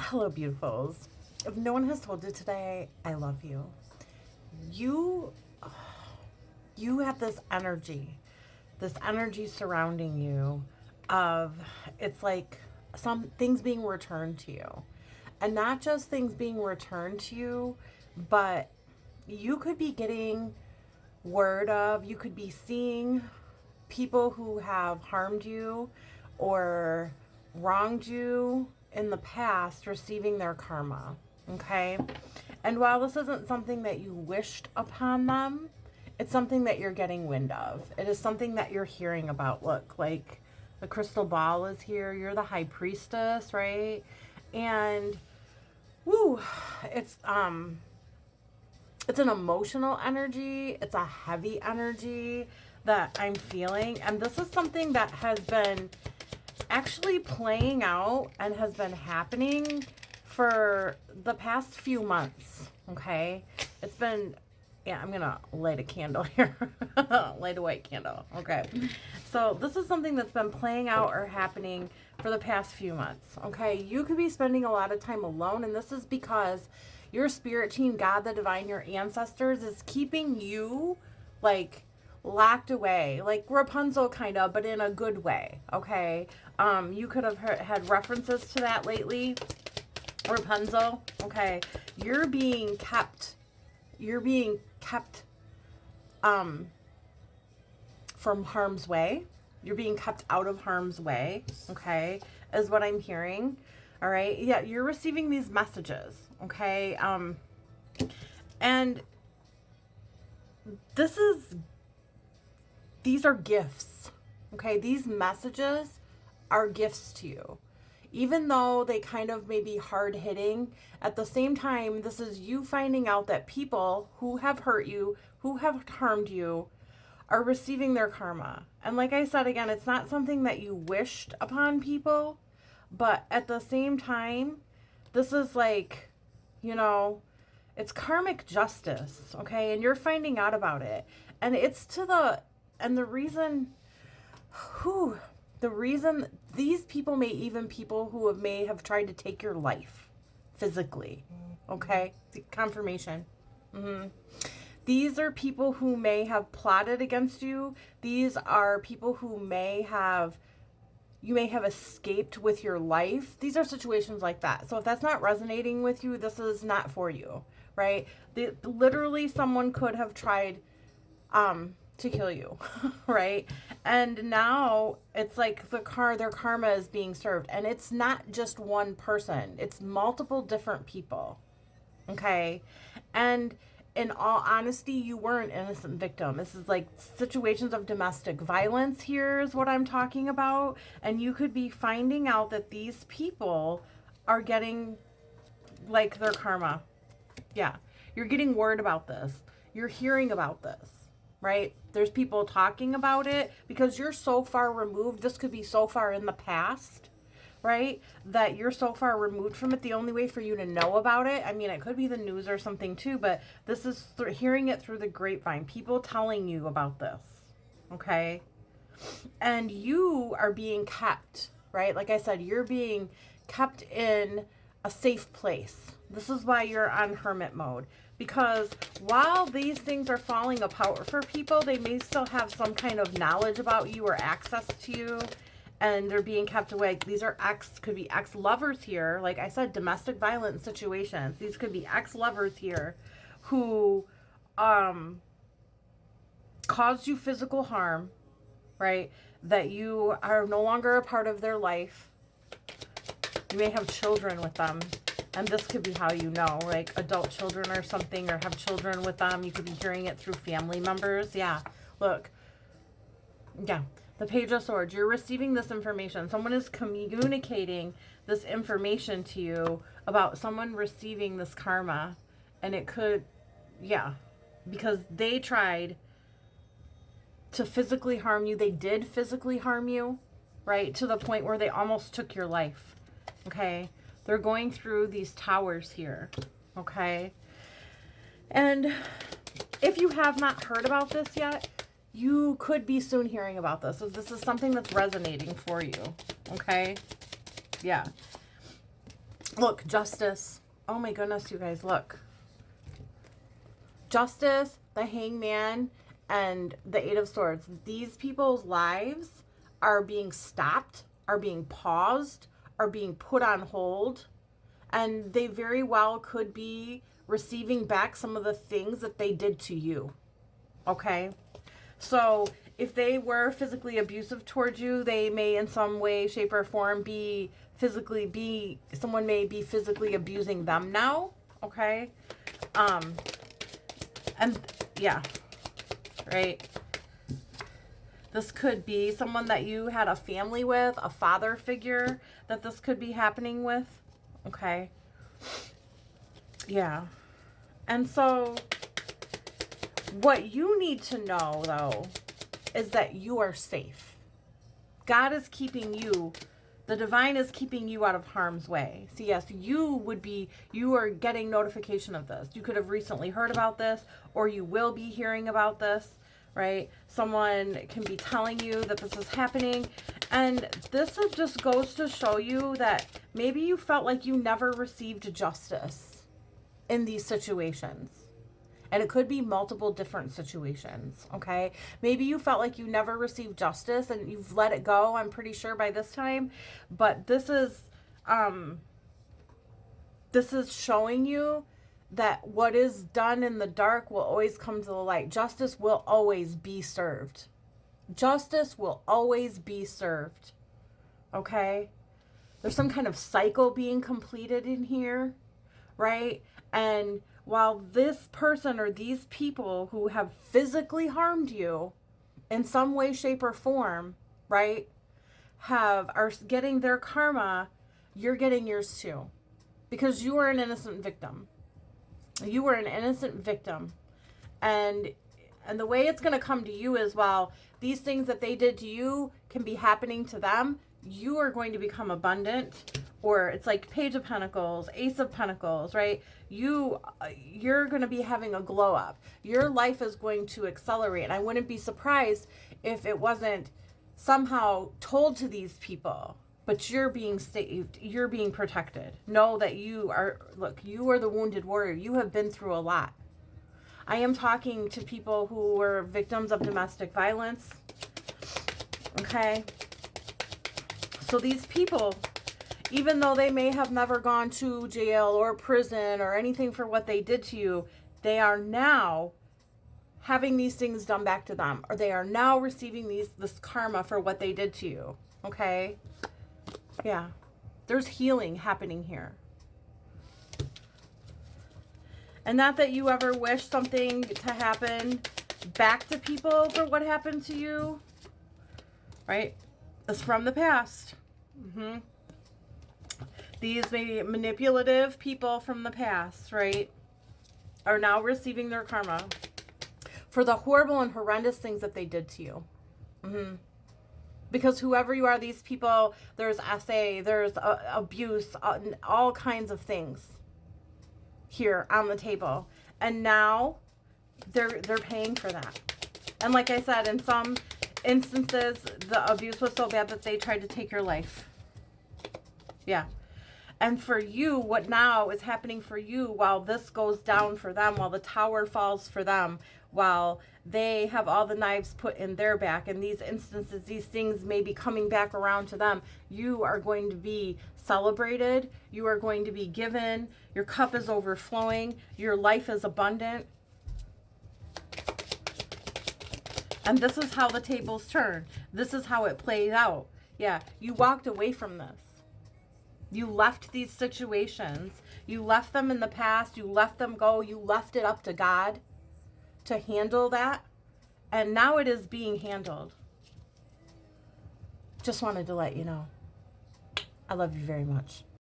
Hello, beautifuls. If no one has told you today, I love you. You you have this energy surrounding you of it's like some things being returned to you. And not just things being returned to you, but you could be getting word of, you could be seeing people who have harmed you or wronged you in the past receiving their karma. Okay? And while this isn't something that you wished upon them, it's something that you're getting wind of. It is something that you're hearing about. Look, like the crystal ball is here. You're the high priestess, right? And woo, it's it's an emotional energy, it's a heavy energy that I'm feeling. And this is something that has been actually playing out and has been happening for the past few months. Okay. It's been, yeah, I'm going to light a candle here. Light a white candle. Okay. So this is something that's been playing out or happening for the past few months. Okay. You could be spending a lot of time alone, and this is because your spirit team, God, the divine, your ancestors is keeping you like locked away, like Rapunzel kind of, but in a good way. Okay. You could have had references to that lately. Rapunzel. Okay. You're being kept from harm's way. You're being kept out of harm's way. Okay. Is what I'm hearing. All right. Yeah. You're receiving these messages. Okay. And these are gifts. Okay. These messages are gifts to you. Even though they kind of may be hard hitting, at the same time, this is you finding out that people who have hurt you, who have harmed you, are receiving their karma. And like I said again, it's not something that you wished upon people, but at the same time, this is like, you know, it's karmic justice, okay? And you're finding out about it. And it's the reason, whew, the reason these people may have tried to take your life physically, okay? Confirmation. Mm-hmm. These are people who may have plotted against you. These are people who you may have escaped with your life. These are situations like that. So if that's not resonating with you, this is not for you, right? Literally, someone could have tried to kill you, right? And now it's like their karma is being served, and it's not just one person; it's multiple different people. Okay, and in all honesty, you were an innocent victim. This is like situations of domestic violence. Here is what I'm talking about, and you could be finding out that these people are getting like their karma. Yeah, you're getting word about this. You're hearing about this, right? There's people talking about it because you're so far removed. This could be so far in the past, right? That you're so far removed from it. The only way for you to know about it, I mean, it could be the news or something too, but this is hearing it through the grapevine. People telling you about this, okay? And you are being kept, right? Like I said, you're being kept in a safe place. This is why you're on hermit mode. Because while these things are falling apart for people, they may still have some kind of knowledge about you or access to you, and they're being kept away. These are could be ex-lovers here. Like I said, domestic violence situations. These could be ex-lovers here who caused you physical harm, right? That you are no longer a part of their life. You may have children with them. And this could be how you know, like adult children or something, or have children with them. You could be hearing it through family members. Yeah, look. Yeah, the Page of Swords. You're receiving this information. Someone is communicating this information to you about someone receiving this karma. And it could, yeah, because they tried to physically harm you. They did physically harm you, right? To the point where they almost took your life, okay? They're going through these towers here, okay? And if you have not heard about this yet, you could be soon hearing about this. So this is something that's resonating for you, okay? Yeah. Look, justice. Oh my goodness, you guys, look. Justice, the Hangman, and the Eight of Swords. These people's lives are being stopped, are being paused, are being put on hold, and they very well could be receiving back some of the things that they did to you. Okay? So if they were physically abusive towards you, they may in some way, shape, or form someone may be physically abusing them now. Okay? And yeah, right? This could be someone that you had a family with, a father figure that this could be happening with. Okay? Yeah. And so what you need to know, though, is that you are safe. God is keeping you. The divine is keeping you out of harm's way. So yes, you are getting notification of this. You could have recently heard about this, or you will be hearing about this, right? Someone can be telling you that this is happening. And this just goes to show you that maybe you felt like you never received justice in these situations. And it could be multiple different situations, okay? Maybe you felt like you never received justice and you've let it go, I'm pretty sure by this time. But this is showing you that what is done in the dark will always come to the light. Justice will always be served. Justice will always be served, okay? There's some kind of cycle being completed in here, right? And while this person or these people who have physically harmed you in some way, shape, or form, right, are getting their karma, you're getting yours too. Because you were an innocent victim. You were an innocent victim. And the way it's going to come to you is, while these things that they did to you can be happening to them, you are going to become abundant. Or it's like Page of Pentacles, Ace of Pentacles, right? You're going to be having a glow up. Your life is going to accelerate. And I wouldn't be surprised if it wasn't somehow told to these people, but you're being saved. You're being protected. Know that you are the wounded warrior. You have been through a lot. I am talking to people who were victims of domestic violence. Okay? So these people, even though they may have never gone to jail or prison or anything for what they did to you, they are now having these things done back to them, or they are now receiving this karma for what they did to you. Okay? Yeah. There's healing happening here. And not that you ever wish something to happen back to people for what happened to you, right? It's from the past. These maybe manipulative people from the past, right, are now receiving their karma for the horrible and horrendous things that they did to you. Because whoever you are, these people, there's SA, there's abuse, all kinds of things here on the table. And now they're paying for that. And like I said, in some instances, the abuse was so bad that they tried to take your life. Yeah. And for you, what now is happening for you while this goes down for them, while the tower falls for them, while they have all the knives put in their back, in these instances, these things may be coming back around to them, you are going to be celebrated. You are going to be given. Your cup is overflowing. Your life is abundant. And this is how the tables turn. This is how it played out. Yeah, you walked away from this. You left these situations. You left them in the past. You let them go. You left it up to God to handle that. And now it is being handled. Just wanted to let you know. I love you very much.